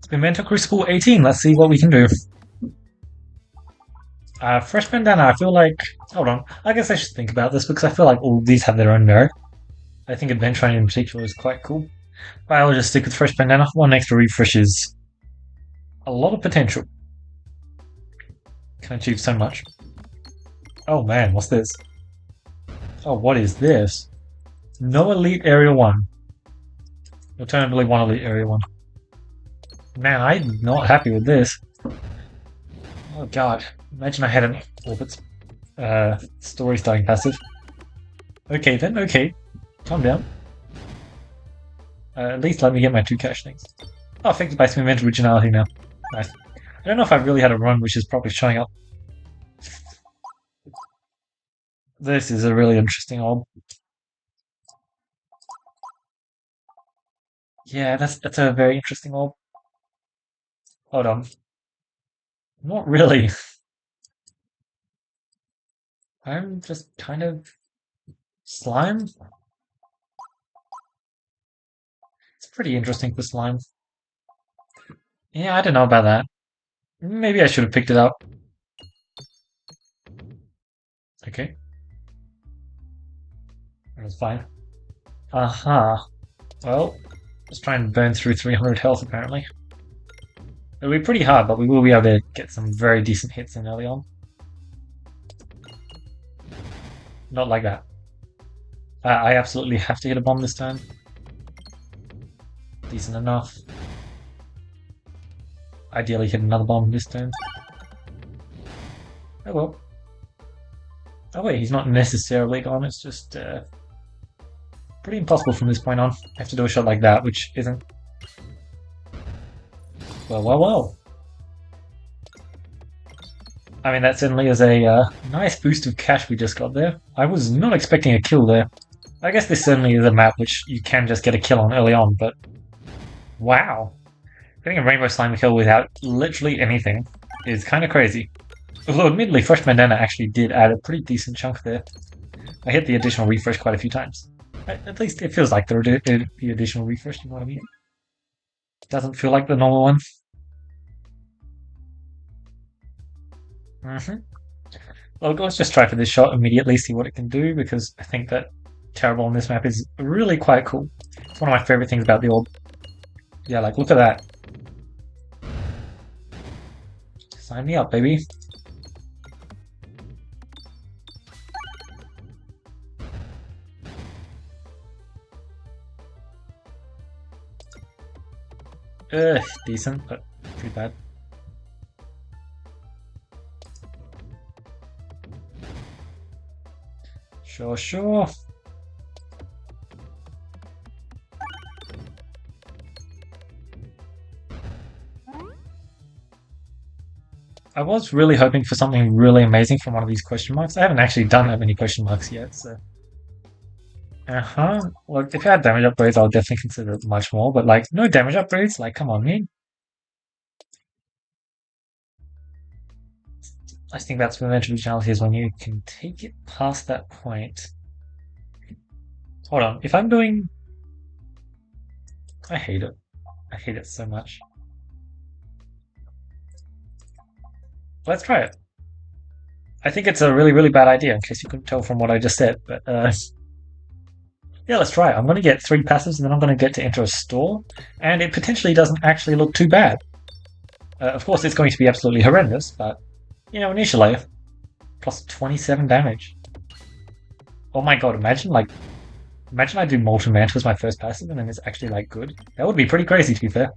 Spinventor Crucible 18, let's see what we can do. Fresh Bandana, I feel like... Hold on, I guess I should think about this because I feel like all of these have their own merit. I think Adventuring in particular is quite cool. But I'll just stick with Fresh Bandana. One extra refresh is a lot of potential. Can achieve so much. Oh man, what's this? Oh, what is this? No Elite Area 1. Alternatively, one Elite Area 1. Man, I'm not happy with this. Oh god. Imagine I had an Orbit's story starting passive. Okay then, okay. Calm down. At least let me get my 2 cash things. Oh, affected by Spinventoriginality Originality now. Nice. I don't know if I've really had a run which is probably showing up. This is a really interesting orb. Yeah, that's a very interesting orb. Hold on. Not really. I'm just kind of slime. It's pretty interesting for slime. Yeah, I don't know about that. Maybe I should have picked it up. Okay. That was fine. Aha. Well, let's try and burn through 300 health apparently. It'll be pretty hard, but we will be able to get some very decent hits in early on. Not like that. I absolutely have to hit a bomb this turn. Decent enough. Ideally hit another bomb this turn. Oh well. Oh wait, he's not necessarily gone, it's just pretty impossible from this point on. I have to do a shot like that, which isn't... Well. I mean, that certainly is a nice boost of cash we just got there. I was not expecting a kill there. I guess this certainly is a map which you can just get a kill on early on, but... Wow. Getting a Rainbow Slime kill without literally anything is kind of crazy. Although admittedly, Fresh Bandana actually did add a pretty decent chunk there. I hit the additional refresh quite a few times. At least it feels like the additional refresh, you know what I mean? It doesn't feel like the normal one. Well, let's just try for this shot immediately, see what it can do, because I think that Terrible on this map is really quite cool. It's one of my favorite things about the orb. Yeah, like, look at that. Sign me up, baby. Decent, but pretty bad. Sure. I was really hoping for something really amazing from one of these question marks. I haven't actually done that many question marks yet, so... Well, if I had damage upgrades, I would definitely consider it much more, but like, no damage upgrades? Like, come on, man. I think that's Spinventoriginality originality is when you can take it past that point. Hold on, if I'm doing... I hate it. I hate it so much. Let's try it. I think it's a really bad idea, in case you couldn't tell from what I just said, but yeah, let's try it. I'm going to get 3 passives, and then I'm going to get to enter a store, and it potentially doesn't actually look too bad. Of course, it's going to be absolutely horrendous, but, you know, initially, plus 27 damage. Oh my god, imagine I do Molten Mantle as my first passive, and then it's actually, like, good. That would be pretty crazy, to be fair.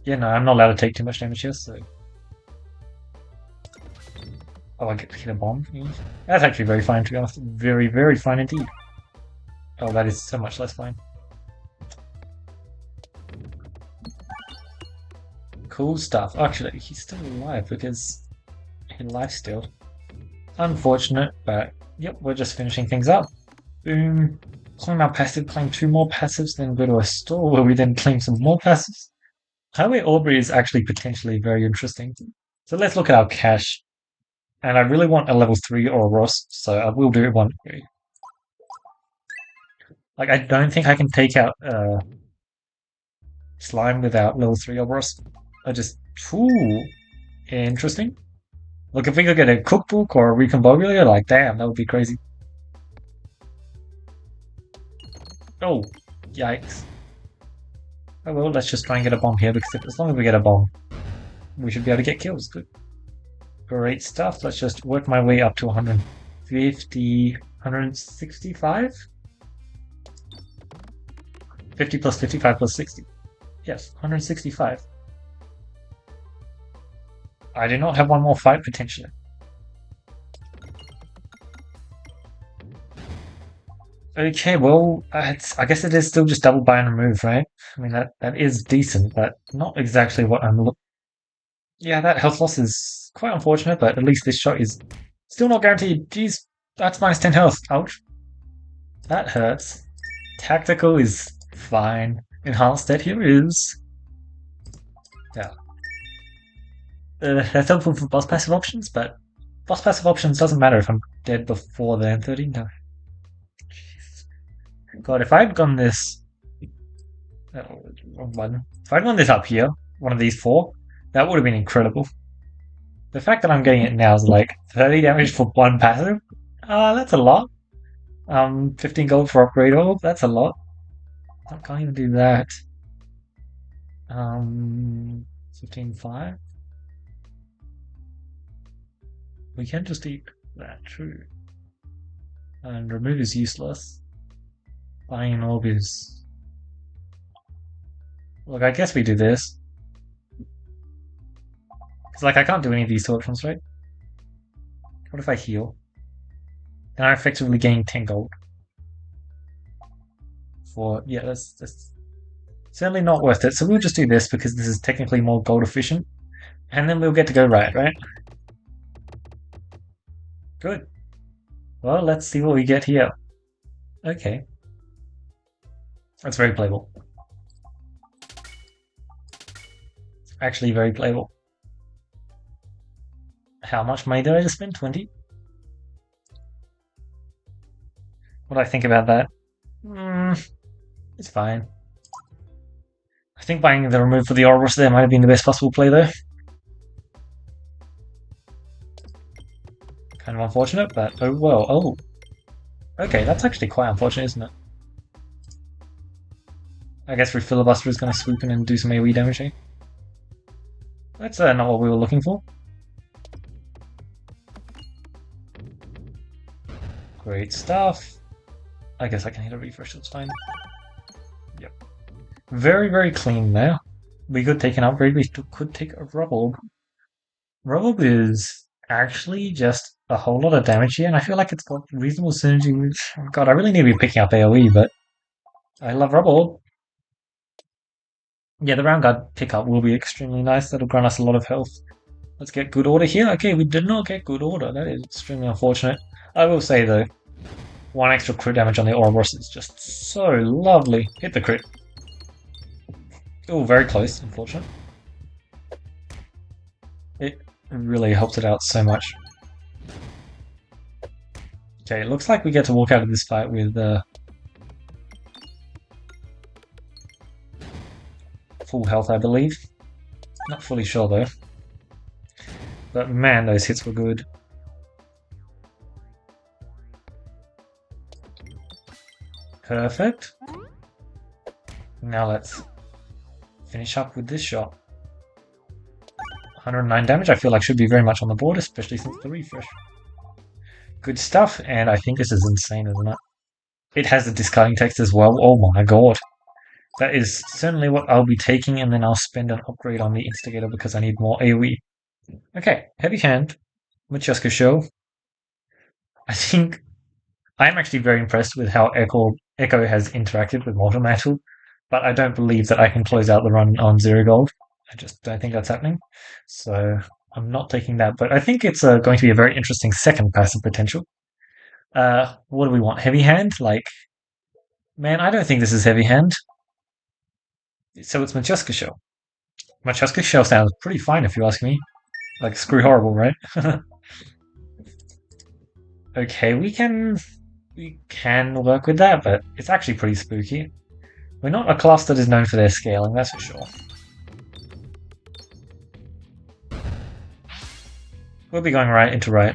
Yeah, no, I'm not allowed to take too much damage here, so... Oh, I get to hit a bomb? That's actually very fine, to be honest. Very fine indeed. Oh, that is so much less fine. Cool stuff. Actually, he's still alive because he lifestealed. Unfortunate, but yep, we're just finishing things up. Boom. Claim our passive, claim 2 more passives, then go to a store where we then claim some more passives. Highway Aubrey is actually potentially very interesting. So let's look at our cash. And I really want a level 3 Oroboros, so I will do one. Like, I don't think I can take out slime without level 3 Oroboros. I just... Ooh, interesting. Look, if we could get a cookbook or a recombobulator, like, damn, that would be crazy. Oh, yikes. Oh well, let's just try and get a bomb here, because as long as we get a bomb, we should be able to get kills. Good. Great stuff. Let's just work my way up to 150, 165? 50 plus 55 plus 60. Yes, 165. I do not have one more fight, potentially. Okay, well, I guess it is still just double buy and remove, right? I mean, that is decent, but not exactly what I'm looking. Yeah, that health loss is quite unfortunate, but at least this shot is still not guaranteed. Jeez, that's minus 10 health. Ouch. That hurts. Tactical is fine. Enhanced dead here is... Yeah. That's helpful for boss passive options, but boss passive options doesn't matter if I'm dead before the N30. No. God, if I'd gone this... Oh, wrong button. If I'd gone this up here, one of these four, that would have been incredible. The fact that I'm getting it now is like 30 damage for one passive. That's a lot. 15 gold for upgrade orb, that's a lot. I can't even do that. 15.5. We can just eat that, true. And remove is useless. Buying an orb is... Look, I guess we do this. Because, like, I can't do any of these two options, right? What if I heal? Then I effectively gain 10 gold. For, yeah, that's certainly not worth it. So we'll just do this because this is technically more gold efficient. And then we'll get to go right? Good. Well, let's see what we get here. Okay. That's very playable. It's actually very playable. How much money did I just spend? 20? What do I think about that? It's fine. I think buying the remove for the Oroboros there might have been the best possible play though. Kind of unfortunate, but oh well. Oh. Okay, that's actually quite unfortunate, isn't it? I guess Filibuster is going to swoop in and do some AoE damage here. That's not what we were looking for. Great stuff. I guess I can hit a refresh, that's fine. Yep. Very, very clean there. We could take an upgrade, we could take a Rubble. Rubble is actually just a whole lot of damage here, and I feel like it's got reasonable synergy with... God, I really need to be picking up AoE, but I love Rubble. Yeah, the round guard pickup will be extremely nice. That'll grant us a lot of health. Let's get good order here. Okay, we did not get good order. That is extremely unfortunate. I will say, though, one extra crit damage on the Oroboros is just so lovely. Hit the crit. Oh, very close, unfortunate. It really helps it out so much. Okay, it looks like we get to walk out of this fight with full health, I believe. Not fully sure, though. But man, those hits were good. Perfect. Now let's finish up with this shot. 109 damage, I feel like should be very much on the board, especially since the refresh. Good stuff, and I think this is insane, isn't it? It has the discarding text as well. Oh my god. That is certainly what I'll be taking, and then I'll spend an upgrade on the Instigator because I need more AoE. Okay, Heavy Hand, Machuska Show. I think I'm actually very impressed with how Echo has interacted with Mortal Mantle, but I don't believe that I can close out the run on 0 gold. I just don't think that's happening. So I'm not taking that, but I think it's going to be a very interesting second passive potential. What do we want? Heavy Hand? Like, man, I don't think this is Heavy Hand. So it's Machuska Shell. Machuska Shell sounds pretty fine if you ask me. Like, screw horrible, right? Okay, we can work with that, but it's actually pretty spooky. We're not a class that is known for their scaling, that's for sure. We'll be going right into right.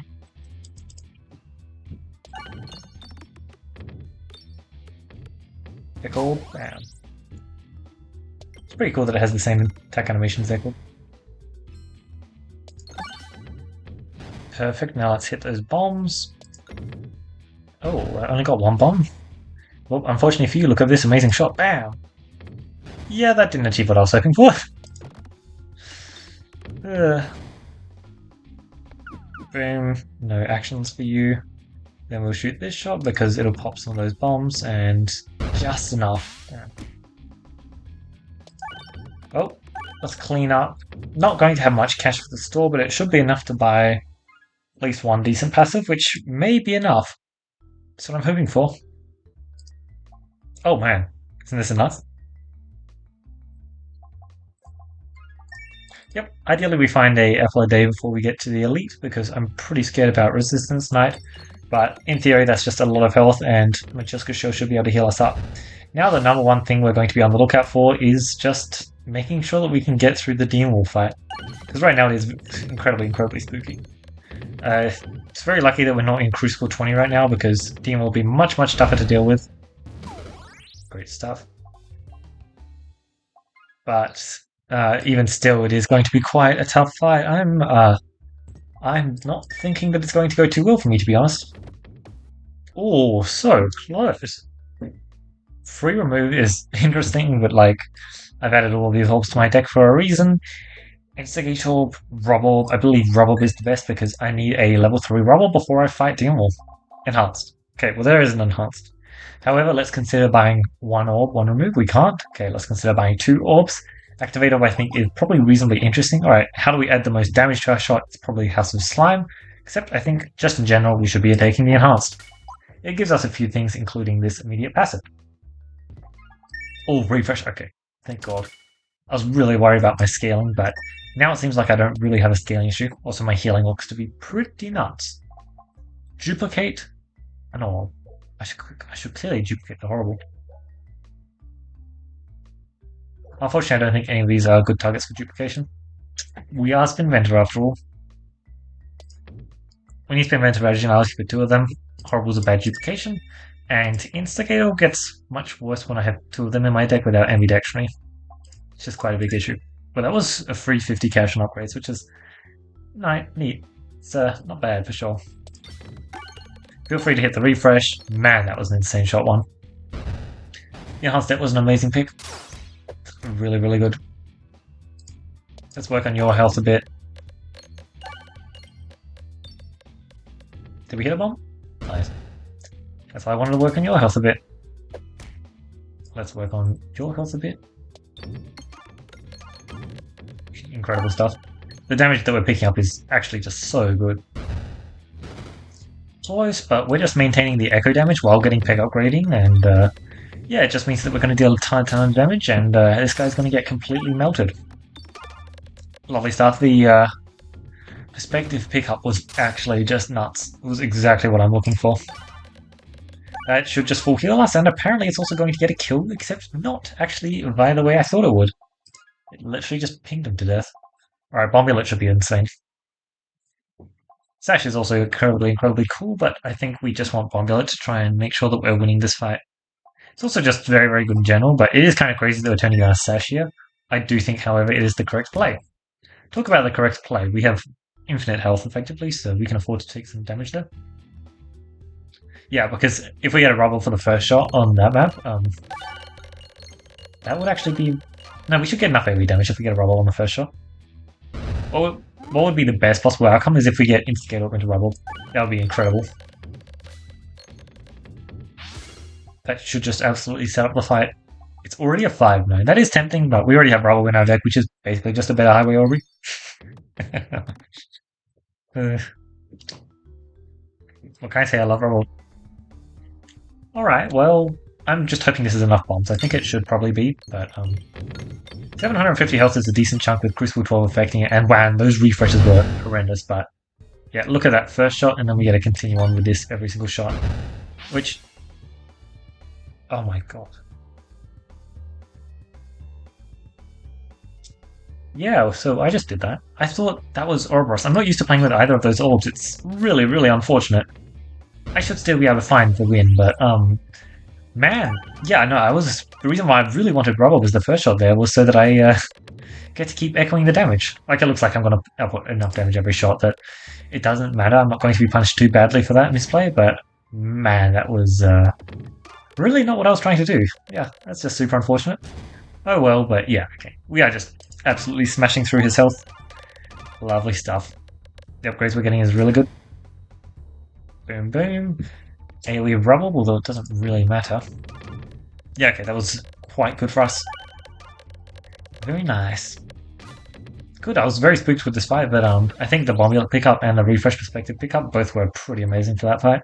Pickle, bam. It's pretty cool that it has the same attack animation as Echo. Perfect, now let's hit those bombs. Oh, I only got one bomb. Well, unfortunately for you, look at this amazing shot. Bam! Yeah, that didn't achieve what I was hoping for. Boom. No actions for you. Then we'll shoot this shot because it'll pop some of those bombs and just enough. Yeah. Oh, let's clean up. Not going to have much cash for the store, but it should be enough to buy at least one decent passive, which may be enough. That's what I'm hoping for. Oh man, isn't this enough? Yep, ideally we find a apple a day before we get to the elite, because I'm pretty scared about Resistance Knight. But in theory, that's just a lot of health, and Machuska Show should be able to heal us up. Now the number one thing we're going to be on the lookout for is just making sure that we can get through the Demon Wolf fight. Because right now it is incredibly spooky. It's very lucky that we're not in Crucible 20 right now, because Demon will be much tougher to deal with. Great stuff. But even still, it is going to be quite a tough fight. I'm not thinking that it's going to go too well for me, to be honest. Oh, so close. Free remove is interesting, but like, I've added all these orbs to my deck for a reason. Instigate Orb, Rubble. I believe Rubble is the best because I need a level 3 Rubble before I fight Demon Wolf. Enhanced. Okay, well there is an enhanced. However, let's consider buying one orb, one remove. We can't. Okay, let's consider buying 2 orbs. Activate Orb, I think, is probably reasonably interesting. Alright, how do we add the most damage to our shot? It's probably House of Slime. Except, I think, just in general, we should be taking the enhanced. It gives us a few things, including this immediate passive. Oh, refresh. Okay, thank God. I was really worried about my scaling, but now it seems like I don't really have a scaling issue. Also, my healing looks to be pretty nuts. Duplicate an orb. I should clearly duplicate the horrible. Unfortunately, I don't think any of these are good targets for duplication. We are Spinventor after all. We need Spinventor Originality for 2 of them. Horrible's a bad duplication. And Instigator gets much worse when I have 2 of them in my deck without ambidextrony. It's just quite a big issue. But that was a free 50 cash on upgrades, which is neat. It's not bad for sure. Feel free to hit the refresh. Man, that was an insane shot one. The enhanced deck was an amazing pick. Really good. Let's work on your health a bit. Did we hit a bomb? Nice. That's why I wanted to work on your health a bit. Let's work on your health a bit. Incredible stuff. The damage that we're picking up is actually just so good. Close, but we're just maintaining the echo damage while getting peg upgrading, and yeah, it just means that we're going to deal a ton of damage, and this guy's going to get completely melted. Lovely stuff. The perspective pickup was actually just nuts. It was exactly what I'm looking for. That should just full heal us, and apparently it's also going to get a kill, except not actually via the way I thought it would. It literally just pinged him to death. Alright, Bombullet should be insane. Sash is also incredibly cool, but I think we just want Bombullet to try and make sure that we're winning this fight. It's also just very good in general, but it is kind of crazy that we're turning on a Sash here. I do think, however, it is the correct play. Talk about the correct play. We have infinite health, effectively, so we can afford to take some damage there. Yeah, because if we get a Rubble for the first shot on that map, that would actually be... No, we should get enough AoE damage if we get a Rubble on the first shot. What would be the best possible outcome is if we get Instigate Orb into Rubble. That would be incredible. That should just absolutely set up the fight. It's already a 5-9. That is tempting, but we already have Rubble in our deck, which is basically just a better Highway Aubrey. What can I say? I love Rubble. Alright, well, I'm just hoping this is enough bombs. I think it should probably be, but 750 health is a decent chunk with Crucible 12 affecting it, and wow, those refreshes were horrendous, but yeah, look at that first shot, and then we get to continue on with this every single shot, which... Oh my god. Yeah, so I just did that. I thought that was Oroboros. I'm not used to playing with either of those orbs. It's really, really unfortunate. I should still be able to find the win, but man, yeah, no, I was the reason why I really wanted rubble was the first shot there was so that I get to keep echoing the damage. Like it looks like I'm going to output enough damage every shot that it doesn't matter. I'm not going to be punished too badly for that misplay, but man, that was really not what I was trying to do. Yeah, that's just super unfortunate. Oh well, but yeah, okay. We are just absolutely smashing through his health. Lovely stuff. The upgrades we're getting is really good. Boom, boom. AoE rubble, although it doesn't really matter. Yeah, okay, that was quite good for us. Very nice. Good, I was very spooked with this fight, but I think the Bombulet pickup and the Refresh Perspective pickup both were pretty amazing for that fight.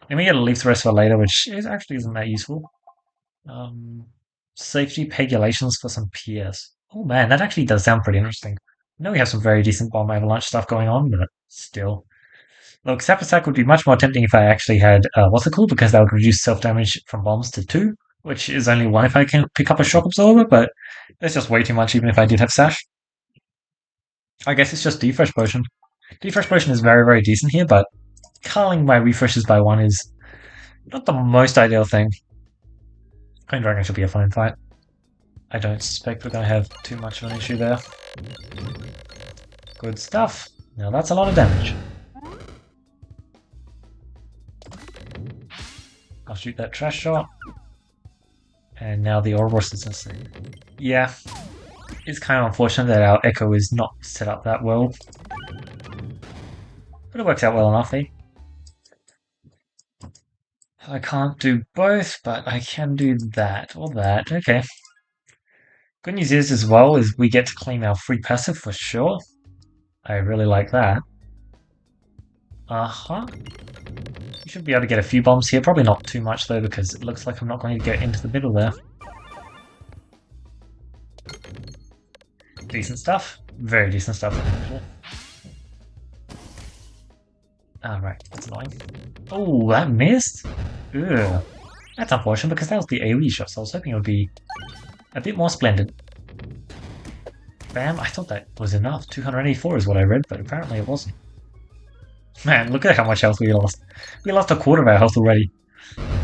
And we get to leave the rest for later, which actually isn't that useful. Um, Safety pegulations for some PS. Oh man, that actually does sound pretty interesting. I know we have some very decent bomb avalanche stuff going on, but still. Look, Sap Attack would be much more tempting if I actually had, what's it called? Because that would reduce self-damage from bombs to 2, which is only 1 if I can pick up a Shock Absorber, but that's just way too much even if I did have Sash. I guess it's just Defresh Potion. Defresh Potion is very, very decent here, but culling my refreshes by 1 is not the most ideal thing. Cone Dragon should be a fine fight. I don't suspect we're going to have too much of an issue there. Good stuff. Now that's a lot of damage. I'll shoot that trash shot. And now the Oroboros is insane. Yeah, it's kind of unfortunate that our Echo is not set up that well. But it works out well enough, eh? I can't do both, but I can do that or that. Okay. Good news is, as well, is we get to claim our free passive for sure. I really like that. Uh-huh. We should be able to get a few bombs here. Probably not too much, though, because it looks like I'm not going to get into the middle there. Decent stuff. Very decent stuff. Alright, that's annoying. Oh, that missed? Ugh. That's unfortunate because that was the AoE shot, so I was hoping it would be a bit more splendid. Bam, I thought that was enough. 284 is what I read, but apparently it wasn't. Man, look at how much health we lost. We lost a quarter of our health already.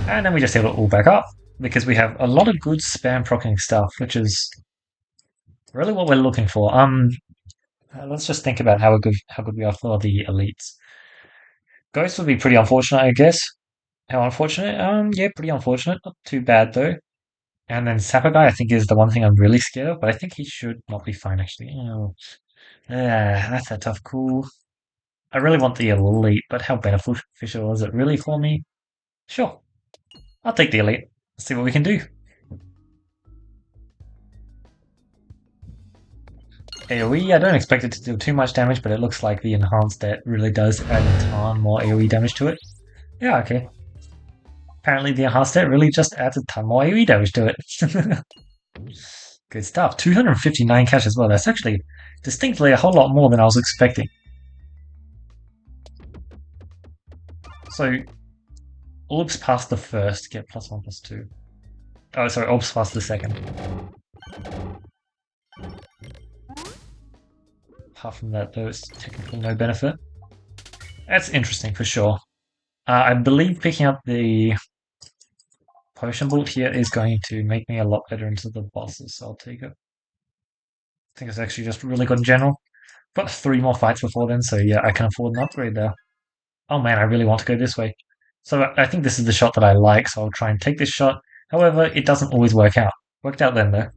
And then we just healed it all back up, because we have a lot of good spam proccing stuff, which is really what we're looking for. Let's just think about how good we are for the elites. Ghost would be pretty unfortunate, I guess. How unfortunate? Yeah, pretty unfortunate. Not too bad though. And then Sapper guy, I think, is the one thing I'm really scared of, but I think he should not be fine actually. Oh, that's a tough call. I really want the elite, but how beneficial is it really for me? Sure, I'll take the elite. Let's see what we can do. AoE, I don't expect it to do too much damage, but it looks like the enhanced debt really does add a ton more AoE damage to it. Yeah, okay. Apparently the enhanced debt really just adds a ton more AoE damage to it. Good stuff. 259 cash as well. That's actually distinctly a whole lot more than I was expecting. So, orbs past the first get +1/+2. Oh, sorry, orbs past the second. Apart from that, though, it's technically no benefit. That's interesting for sure. I believe picking up the potion bolt here is going to make me a lot better into the bosses, so I'll take it. I think it's actually just really good in general. Got 3 more fights before then, so yeah, I can afford an upgrade there. Oh man, I really want to go this way. So I think this is the shot that I like, so I'll try and take this shot. However, it doesn't always work out. Worked out then, though.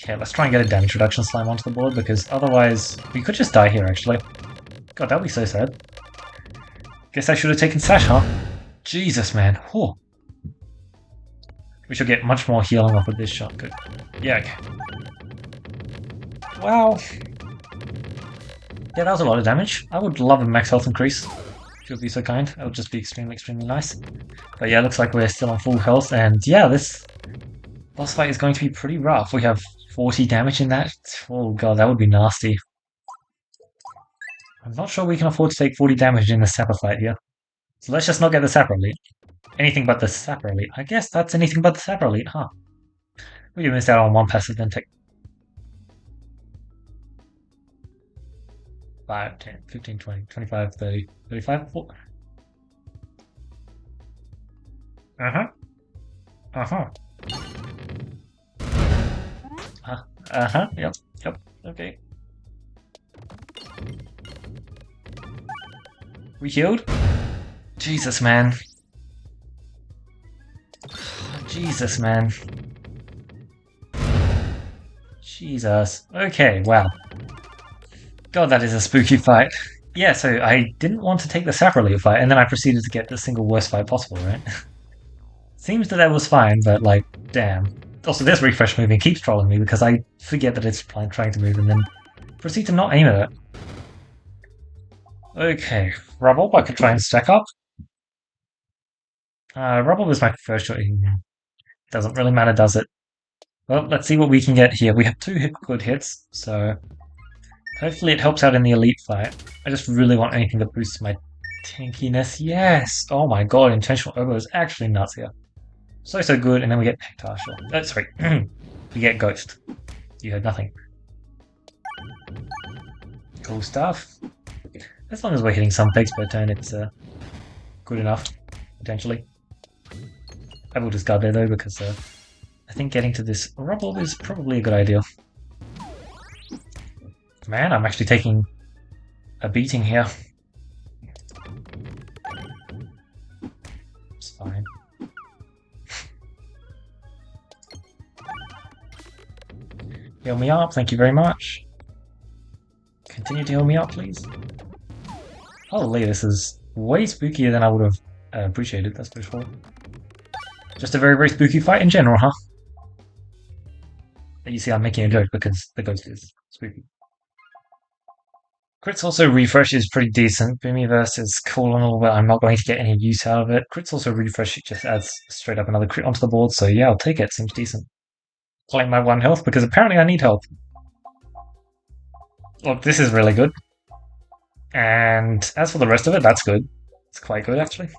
Yeah, let's try and get a damage reduction slime onto the board, because otherwise we could just die here, actually. God, that would be so sad. Guess I should have taken Sash, huh? Jesus, man. Whew. We should get much more healing off with this shot. Good. Yeah, okay. Wow. Yeah, that was a lot of damage. I would love a max health increase. If you'd be so kind. That would just be extremely, extremely nice. But yeah, looks like we're still on full health, and yeah, this boss fight is going to be pretty rough. We have 40 damage in that. Oh god, that would be nasty. I'm not sure we can afford to take 40 damage in the Sapper fight here. So let's just not get the Sapper Elite. Anything but the Sapper Elite. I guess that's anything but the Sapper Elite, huh? We missed out on one passive, then take 5, 10, 15, 20, 25, 30, 35. Uh-huh. Uh-huh. Uh-huh. Yep. Yep. Okay. We healed? Jesus, man. Jesus, man. Jesus. Okay, wow. God, that is a spooky fight. Yeah, so I didn't want to take the Saproleaf fight, and then I proceeded to get the single worst fight possible, right? Seems that was fine, but like, damn. Also, this refresh moving keeps trolling me because I forget that it's trying to move and then proceed to not aim at it. Okay, Rubble, I could try and stack up. Rubble was my first shot. Doesn't really matter, does it? Well, let's see what we can get here. We have 2 good hits, so hopefully it helps out in the elite fight. I just really want anything that boosts my tankiness. Yes! Oh my god, intentional oboe is actually nuts here. So good, and then we get Pectar, sure. Oh, sorry. We get Ghost. You heard nothing. Cool stuff. As long as we're hitting some pegs per turn, it's good enough, potentially. I will discard there though, because I think getting to this Rubble is probably a good idea. Man, I'm actually taking a beating here. It's fine. Heal me up, thank you very much. Continue to heal me up, please. Holy, this is way spookier than I would have appreciated, that's for sure. Just a very, very spooky fight in general, huh? You see, I'm making a joke because the ghost is spooky. Crits also refresh is pretty decent. Boomyverse is cool and all, but I'm not going to get any use out of it. Crits also refresh, it just adds straight up another crit onto the board, so yeah, I'll take it, seems decent. Claim my 1 health because apparently I need health. Look, this is really good. And as for the rest of it, that's good. It's quite good, actually.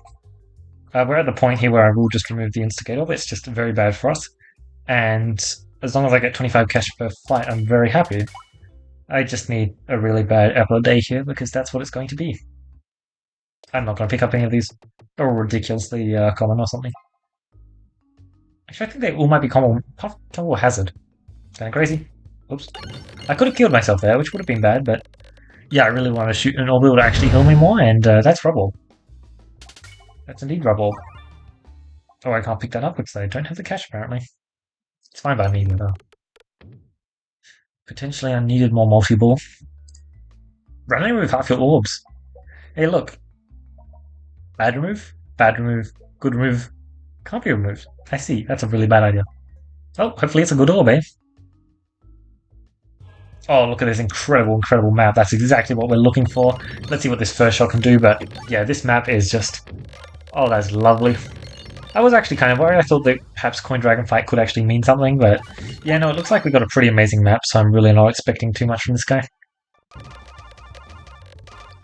We're at the point here where I will just remove the Instigator, but it's just very bad for us. And as long as I get 25 cash per fight, I'm very happy. I just need a really bad apple a day here, because that's what it's going to be. I'm not going to pick up any of these. They're all ridiculously common or something. Actually, I think they all might be common. Total hazard. Kind of crazy. Oops. I could have killed myself there, which would have been bad, but yeah, I really want to shoot an orbital to actually heal me more, and that's Rubble. That's indeed Rubble. Oh, I can't pick that up because I don't have the cash, apparently. It's fine by me, but potentially I needed more multi-ball. Running remove half your orbs. Hey, look. Bad remove, good remove. Can't be removed. I see, that's a really bad idea. Oh, hopefully it's a good orb, eh? Oh, look at this incredible map. That's exactly what we're looking for. Let's see what this first shot can do, but yeah, this map is just... Oh, that's lovely. I was actually kind of worried. I thought that perhaps Coin Dragon Fight could actually mean something, but yeah, no, it looks like we've got a pretty amazing map, so I'm really not expecting too much from this guy.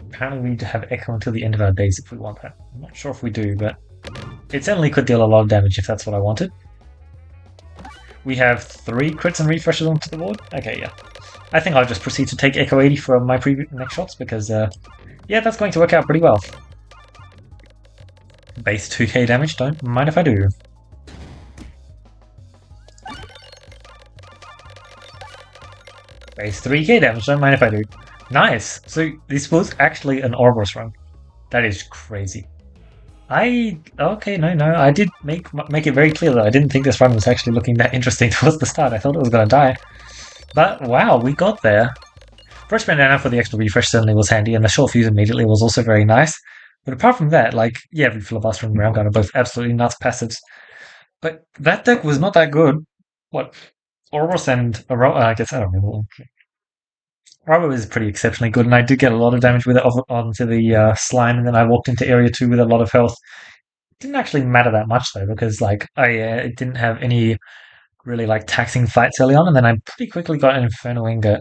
Apparently we need to have Echo until the end of our days if we want that. I'm not sure if we do, but it certainly could deal a lot of damage if that's what I wanted. We have 3 crits and refreshes onto the board. Okay, yeah. I think I'll just proceed to take Echo 80 for my next shots because, yeah, that's going to work out pretty well. Base 2k damage, don't mind if I do. Base 3k damage, don't mind if I do. Nice! So this was actually an Oroboros run. That is crazy. Okay, no, I did make it very clear that I didn't think this run was actually looking that interesting towards the start. I thought it was going to die. But wow, we got there. Fresh Bandana for the extra refresh certainly was handy, and the short fuse immediately was also very nice. But apart from that, like, yeah, Filibuster and Roundgun are both absolutely nuts passives. But that deck was not that good. What? Oroboros and Orobo, I guess, I don't remember. Orobo is pretty exceptionally good, and I did get a lot of damage with it onto the slime, and then I walked into Area 2 with a lot of health. It didn't actually matter that much, though, because, like, I didn't have any really, like, taxing fights early on, and then I pretty quickly got an Inferno Ingot.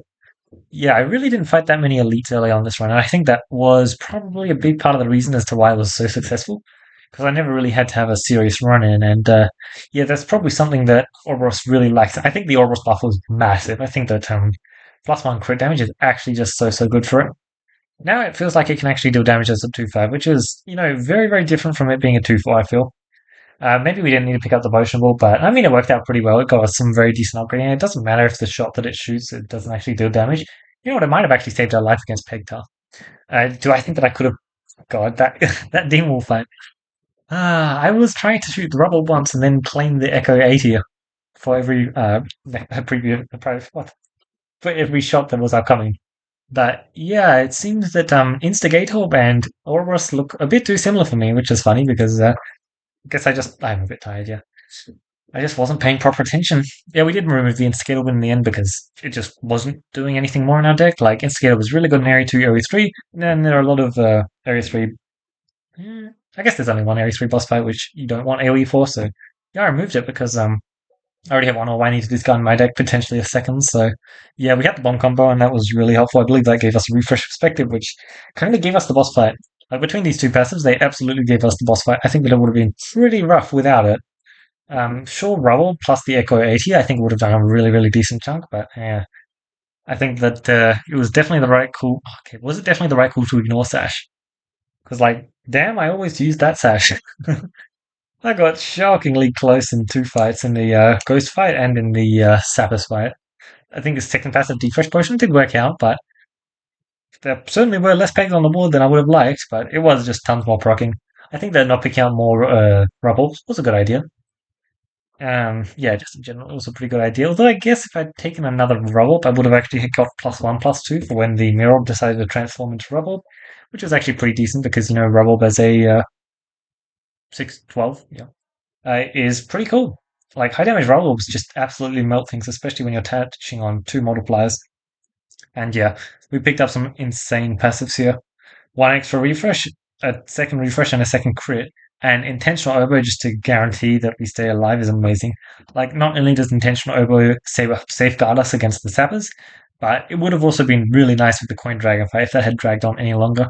Yeah, I really didn't fight that many elites early on this run, and I think that was probably a big part of the reason as to why I was so successful. because I never really had to have a serious run in. And yeah, that's probably something that Oroboros really likes. I think the Oroboros buff was massive. I think that +1 crit damage is actually just so good for it. Now it feels like it can actually deal damage as a 2/5, which is, very, very different from it being a 2/4, I feel. Maybe we didn't need to pick up the potion ball, but I mean, it worked out pretty well. It got us some very decent upgrading. It doesn't matter if the shot that it shoots, it doesn't actually deal damage. You know what? It might have actually saved our life against Pegtar. Do I think that I could have. God, that that demon wolf fight. I was trying to shoot the rubble once and then claim the Echo 80 for every previous what? For every shot that was upcoming. But yeah, it seems that Instigator and Ouroboros look a bit too similar for me, which is funny because I guess I'm a bit tired, yeah. I just wasn't paying proper attention. Yeah, we did remove the Instigator in the end because it just wasn't doing anything more in our deck. Like, Instigator was really good in Area 2, Area 3, and then there are a lot of Area 3. I guess there's only one Area 3 boss fight which you don't want AoE for, so yeah, I removed it because I already have one all I need to discard in my deck, potentially a second. So, yeah, we had the bomb combo, and that was really helpful. I believe that gave us a refresh perspective, which kind of gave us the boss fight. Like, between these two passives, they absolutely gave us the boss fight. I think that it would have been pretty rough without it. Sure, Rubble plus the Echo 80, I think would have done a really, really decent chunk, but yeah. I think that it was definitely the right call. Okay, was it definitely the right call to ignore Sash? Because, like, damn, I always use that Sash. I got shockingly close in two fights, in the Ghost fight and in the Sapphire fight. I think his second passive Defresh Potion did work out, but there certainly were less pegs on the board than I would have liked, but it was just tons more procking. I think that not picking out more Rubble was a good idea. Yeah, just in general, it was a pretty good idea. Although I guess if I'd taken another Rubble, I would have actually got +1/+2 for when the Mirror decided to transform into Rubble, which was actually pretty decent because, Rubble as a 6/12, yeah, is pretty cool. Like, high damage Rubble just absolutely melt things, especially when you're touching on two multipliers. And yeah, we picked up some insane passives here. One extra refresh, a second refresh, and a second crit. And intentional oboe just to guarantee that we stay alive is amazing. Like, not only does intentional oboe safeguard us against the sappers, but it would have also been really nice with the coin dragon fight if that had dragged on any longer.